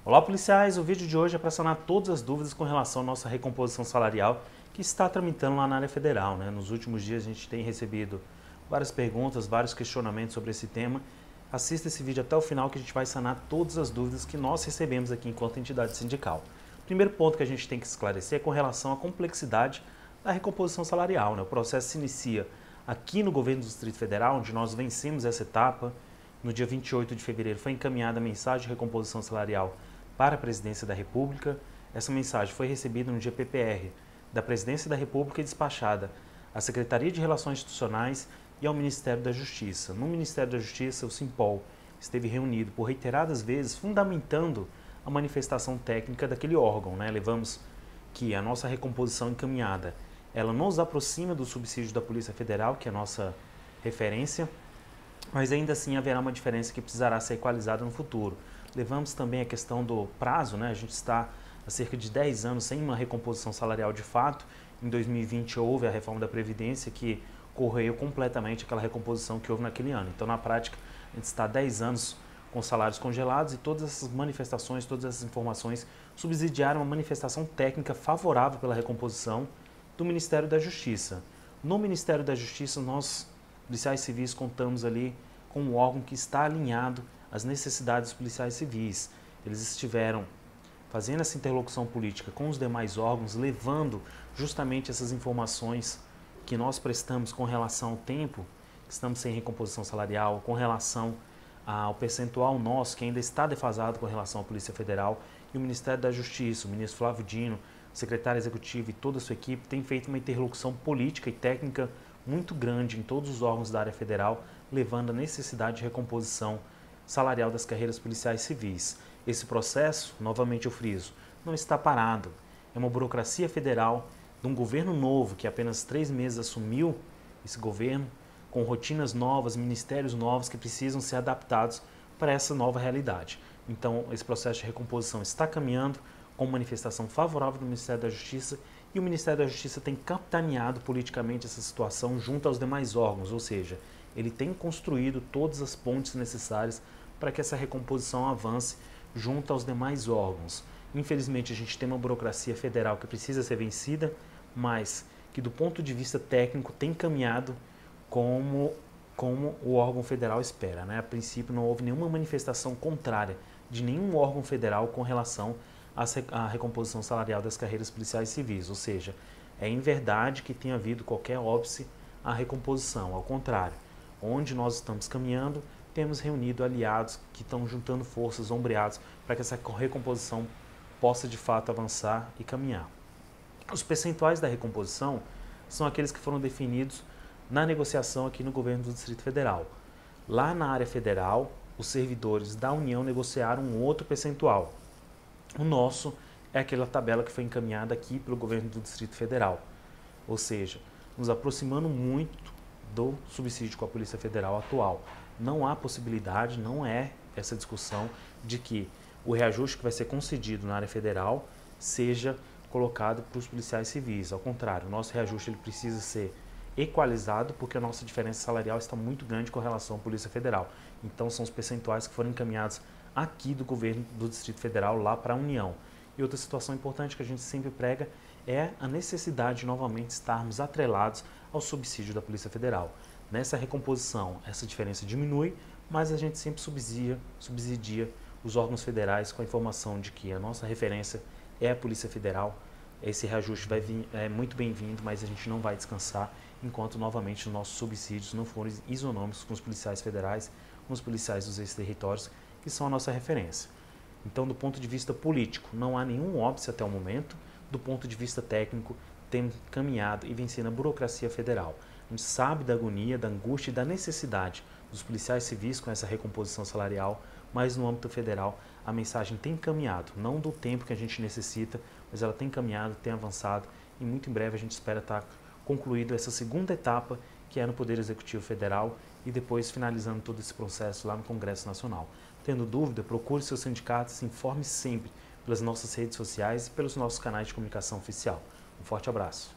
Olá, policiais! O vídeo de hoje é para sanar todas as dúvidas com relação à nossa recomposição salarial que está tramitando lá na área federal, né? Nos últimos dias a gente tem recebido várias perguntas, vários questionamentos sobre esse tema. Assista esse vídeo até o final que a gente vai sanar todas as dúvidas que nós recebemos aqui enquanto entidade sindical. O primeiro ponto que a gente tem que esclarecer é com relação à complexidade da recomposição salarial, né? O processo se inicia aqui no governo do Distrito Federal, onde nós vencemos essa etapa. No dia 28 de fevereiro foi encaminhada a mensagem de recomposição salarial para a Presidência da República. Essa mensagem foi recebida no dia PPR da Presidência da República e despachada à Secretaria de Relações Institucionais e ao Ministério da Justiça. No Ministério da Justiça, o Simpol esteve reunido por reiteradas vezes, fundamentando a manifestação técnica daquele órgão, né? Levamos que a nossa recomposição encaminhada, ela nos aproxima do subsídio da Polícia Federal, que é a nossa referência, mas ainda assim haverá uma diferença que precisará ser equalizada no futuro. Levamos também a questão do prazo, né? A gente está há cerca de 10 anos sem uma recomposição salarial de fato. Em 2020 houve a reforma da Previdência que corroeu completamente aquela recomposição que houve naquele ano. Então, na prática, a gente está há 10 anos com salários congelados e todas essas manifestações, todas essas informações subsidiaram uma manifestação técnica favorável pela recomposição do Ministério da Justiça. No Ministério da Justiça, nós, policiais civis, contamos ali com um órgão que está alinhado às necessidades dos policiais civis. Eles estiveram fazendo essa interlocução política com os demais órgãos, levando justamente essas informações que nós prestamos com relação ao tempo que estamos sem recomposição salarial, com relação ao percentual nosso que ainda está defasado com relação à Polícia Federal, e o Ministério da Justiça, o ministro Flávio Dino, o secretário executivo e toda a sua equipe tem feito uma interlocução política e técnica muito grande em todos os órgãos da área federal, levando a necessidade de recomposição salarial das carreiras policiais civis. Esse processo, novamente eu friso, não está parado. É uma burocracia federal de um governo novo que apenas 3 meses assumiu esse governo, com rotinas novas, ministérios novos que precisam ser adaptados para essa nova realidade. Então, esse processo de recomposição está caminhando com manifestação favorável do Ministério da Justiça, e o Ministério da Justiça tem capitaneado politicamente essa situação junto aos demais órgãos, ou seja, ele tem construído todas as pontes necessárias para que essa recomposição avance junto aos demais órgãos. Infelizmente, a gente tem uma burocracia federal que precisa ser vencida, mas que do ponto de vista técnico tem caminhado como o órgão federal espera, né? A princípio não houve nenhuma manifestação contrária de nenhum órgão federal com relação à recomposição salarial das carreiras policiais civis, ou seja, é em verdade que tem havido qualquer óbice à recomposição, ao contrário, onde nós estamos caminhando, temos reunido aliados que estão juntando forças, ombreados, para que essa recomposição possa de fato avançar e caminhar. Os percentuais da recomposição são aqueles que foram definidos na negociação aqui no governo do Distrito Federal. Lá na área federal, os servidores da União negociaram um outro percentual. O nosso é aquela tabela que foi encaminhada aqui pelo governo do Distrito Federal. Ou seja, nos aproximando muito do subsídio com a Polícia Federal atual. Não há possibilidade, não é essa discussão de que o reajuste que vai ser concedido na área federal seja colocado para os policiais civis. Ao contrário, o nosso reajuste ele precisa ser equalizado porque a nossa diferença salarial está muito grande com relação à Polícia Federal. Então são os percentuais que foram encaminhados aqui do governo do Distrito Federal lá para a União. E outra situação importante que a gente sempre prega é a necessidade de novamente estarmos atrelados ao subsídio da Polícia Federal. Nessa recomposição, essa diferença diminui, mas a gente sempre subsidia os órgãos federais com a informação de que a nossa referência é a Polícia Federal. Esse reajuste vai vir, é muito bem-vindo, mas a gente não vai descansar enquanto novamente os nossos subsídios não forem isonômicos com os policiais federais, com os policiais dos ex-territórios, que são a nossa referência. Então, do ponto de vista político, não há nenhum óbice até o momento. Do ponto de vista técnico, tem caminhado e vencido a burocracia federal. A gente sabe da agonia, da angústia e da necessidade dos policiais civis com essa recomposição salarial, mas no âmbito federal a mensagem tem caminhado, não do tempo que a gente necessita, mas ela tem caminhado, tem avançado, e muito em breve a gente espera estar concluído essa segunda etapa, que é no Poder Executivo Federal, e depois finalizando todo esse processo lá no Congresso Nacional. Tendo dúvida, procure seu sindicato, se informe sempre pelas nossas redes sociais e pelos nossos canais de comunicação oficial. Um forte abraço.